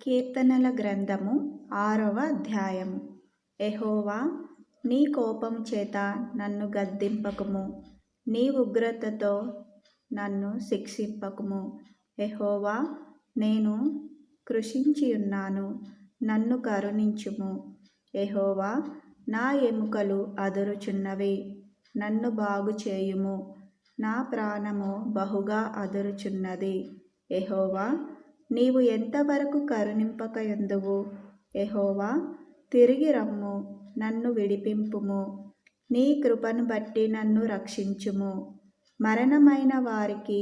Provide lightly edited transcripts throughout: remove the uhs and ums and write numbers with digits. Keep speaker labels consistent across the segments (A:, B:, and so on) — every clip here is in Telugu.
A: కీర్తనల గ్రంథము 6వ అధ్యాయము. యెహోవా, నీ కోపం చేత నన్ను గద్దింపకుము, నీ ఉగ్రతతో నన్ను శిక్షింపకుము. యెహోవా, నేను కృశించియున్నాను, నన్ను కరుణించుము. యెహోవా, నా ఎముకలు అదురుచున్నవి, నన్ను బాగుచేయుము. నా ప్రాణము బహుగా అదురుచున్నది. యెహోవా, నీవు ఎంతవరకు కరుణింపకయుందువు? యెహోవా, తిరిగి రమ్ము, నన్ను విడిపింపుము. నీ కృపను బట్టి నన్ను రక్షించుము. మరణమైన వారికి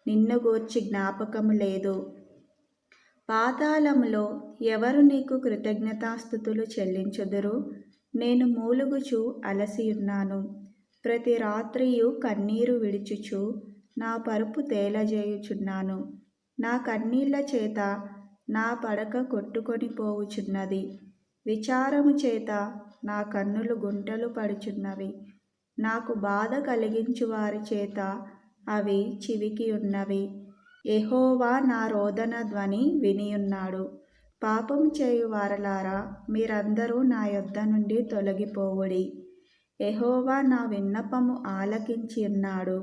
A: నిన్ను గూర్చి జ్ఞాపకము లేదు. పాతాళములో ఎవరు నీకు కృతజ్ఞతాస్తుతులు చెల్లించుదురు? నేను మూలుగుచు అలసియున్నాను. ప్రతి రాత్రియు కన్నీరు విడుచుచు నా పరుపు తేలజేయుచున్నాను. నా కన్నీళ్ల చేత నా పడక కొట్టుకొని పోవుచున్నది. విచారము చేత నా కన్నులు గుంటలు పడుచున్నవి. నాకు బాధ కలిగించు వారి చేత అవి చివికి ఉన్నవి. యెహోవా నా రోదన ధ్వని వినియున్నాడు. పాపము చేయు వారలారా, మీరందరూ నా యొద్ద నుండి తొలగిపోవుడి. యెహోవా నా విన్నపము ఆలకించి ఉన్నాడు.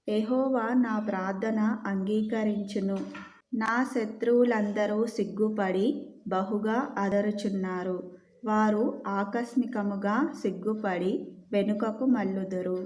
A: యెహోవా నా ప్రార్థన అంగీకరించును. నా శత్రువులందరూ సిగ్గుపడి బహుగా అదరుచున్నారు. వారు ఆకస్మికముగా సిగ్గుపడి వెనుకకు మల్లుదురు.